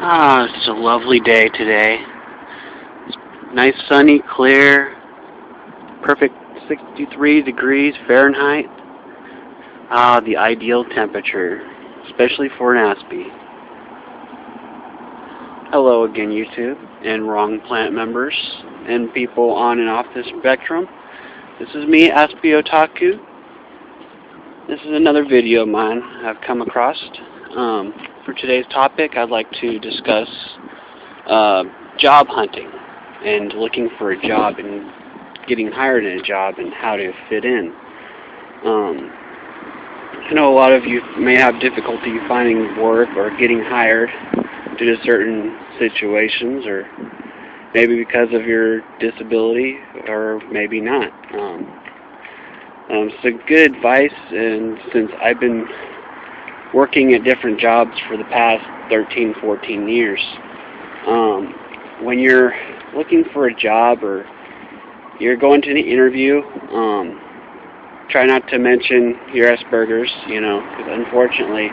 It's a lovely day today. It's nice, sunny, clear, perfect 63 degrees Fahrenheit. The ideal temperature, especially for an Aspie. Hello again, YouTube, and wrong plant members, and people on and off the spectrum. This is me, Aspie Otaku. This is another video of mine I've come across. For today's topic, I'd like to discuss job hunting and looking for a job and getting hired in a job and how to fit in. I know a lot of you may have difficulty finding work or getting hired due to certain situations, or maybe because of your disability, or maybe not. So good advice, and since I've been working at different jobs for the past 13, 14 years, when you're looking for a job or you're going to the interview, try not to mention your Asperger's, because unfortunately,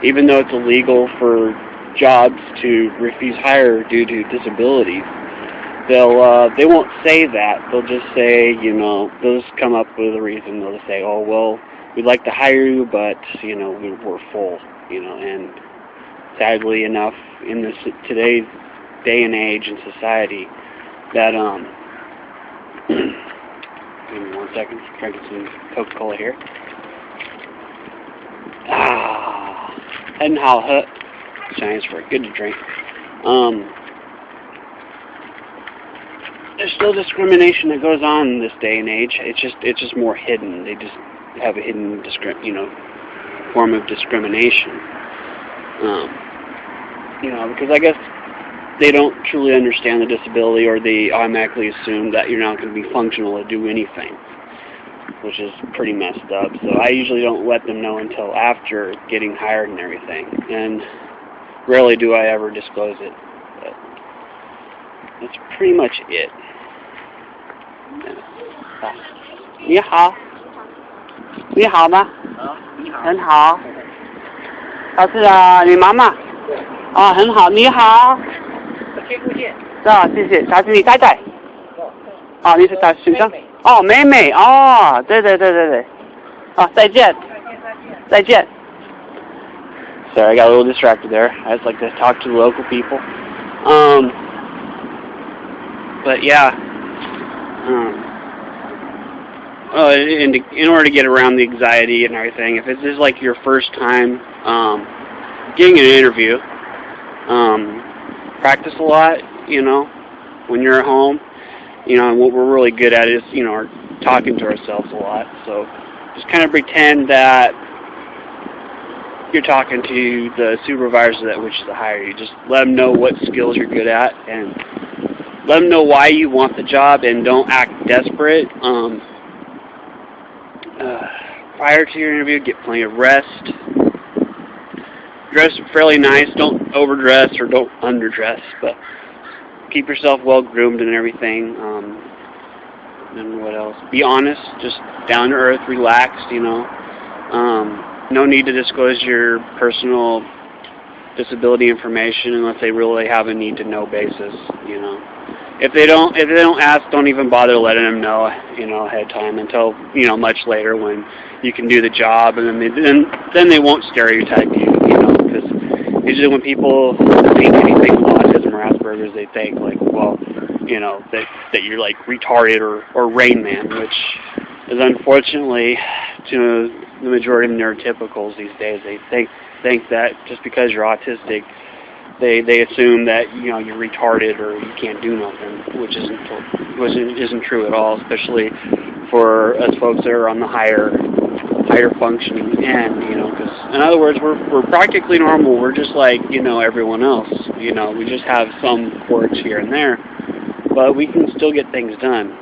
even though it's illegal for jobs to refuse hire due to disabilities, they won't say that. They'll just say, they'll just come up with a reason. They'll just say, oh, well, we'd like to hire you, but, we're full, and sadly enough, in this today's day and age and society, that, give me 1 second, drinking some Coca-Cola here.很好喝. Chinese for good to drink. There's still discrimination that goes on in this day and age. It's just more hidden. They just have a hidden form of discrimination. Because I guess they don't truly understand the disability, or they automatically assume that you're not going to be functional to do anything, which is pretty messed up. So I usually don't let them know until after getting hired and everything, and rarely do I ever disclose it. But that's pretty much it. 你好，你好吗？很好。他是你妈妈？很好，你好。谢谢，他是你太太。你是他先生？妹妹。对。再见。再见。Sorry, I got a little distracted there. I just like to talk to the local people. But yeah. In order to get around the anxiety and everything, if this is like your first time getting an interview, practice a lot, when you're at home, and what we're really good at is, talking to ourselves a lot. So just kind of pretend that you're talking to the supervisor that wishes to hire you. Just let them know what skills you're good at, and let them know why you want the job, and don't act desperate. Prior to your interview, get plenty of rest. Dress fairly nice. Don't overdress or don't underdress, but keep yourself well groomed and everything. And what else? Be honest, just down to earth, relaxed. No need to disclose your personal disability information unless they really have a need to know basis. If they don't ask, don't even bother letting them know, ahead of time, until, much later when you can do the job, and then they won't stereotype you, because usually when people think anything of autism or Asperger's, they think like, well, that you're like retarded or Rain Man, which is unfortunately to the majority of neurotypicals these days. They think that just because you're autistic, they assume that you're retarded or you can't do nothing, which isn't true at all, especially for us folks that are on the higher functioning end. Because in other words, we're practically normal. We're just like everyone else. We just have some quirks here and there, but we can still get things done.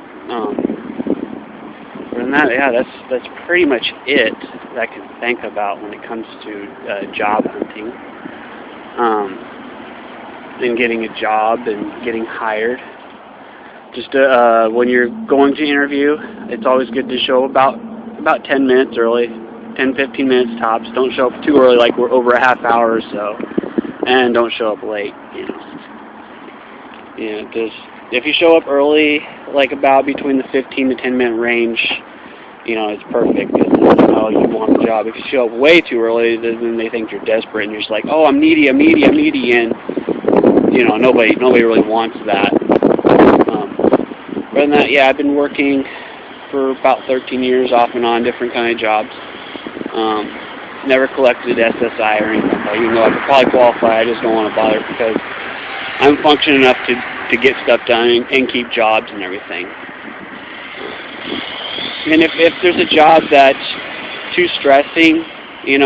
Other than that, yeah, that's pretty much it that I can think about when it comes to job hunting. And getting a job and getting hired. Just when you're going to interview, it's always good to show about 10 minutes early, 10-15 minutes tops. Don't show up too early, like we're over a half hour or so. and don't show up late. Just if you show up early, like about between the 15 to 10-minute range, it's perfect. You want the job. If you show up way too early, then they think you're desperate, and you're just like, oh, I'm needy, and nobody really wants that. Other than that, yeah, I've been working for about 13 years off and on, different kind of jobs. Never collected SSI or anything. Even though I could probably qualify, I just don't want to bother because I'm functioning enough to get stuff done and keep jobs and everything. And if there's a job that's too stressing,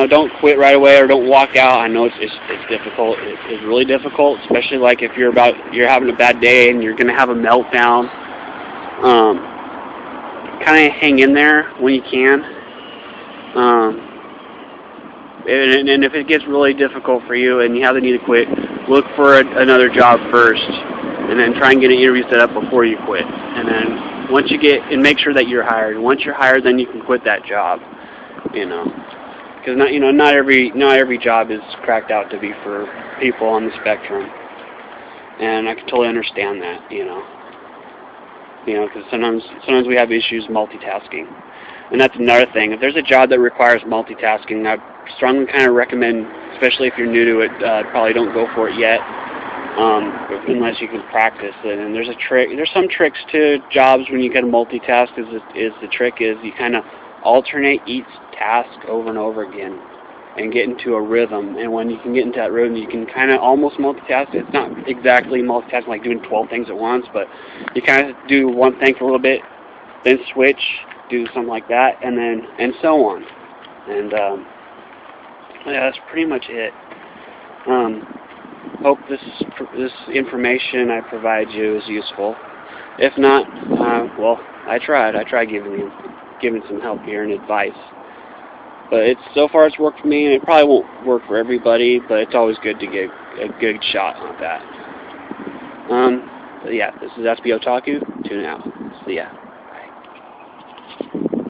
don't quit right away or don't walk out. I know it's difficult. It's really difficult, especially like if you're having a bad day and you're gonna have a meltdown. Kind of hang in there when you can. And if it gets really difficult for you and you have the need to quit, look for another job first, and then try and get an interview set up before you quit. And then once you make sure that you're hired. Once you're hired, then you can quit that job. Because not every job is cracked out to be for people on the spectrum, and I can totally understand that. Because sometimes we have issues multitasking. And that's another thing. If there's a job that requires multitasking, I strongly kind of recommend, especially if you're new to it, probably don't go for it yet, unless you can practice it. And there's some tricks to jobs when you can multitask. The trick is you kind of alternate each task over and over again and get into a rhythm. And when you can get into that rhythm, you can kind of almost multitask. It's not exactly multitasking like doing 12 things at once, but you kind of do one thing for a little bit, then switch, do something like that, and so on. And yeah, that's pretty much it. Hope this information I provide you is useful. If not, well, I tried giving some help here and advice. But so far it's worked for me, and it probably won't work for everybody, but it's always good to get a good shot on that. But yeah, this is Aspie Otaku. Tune out. See ya.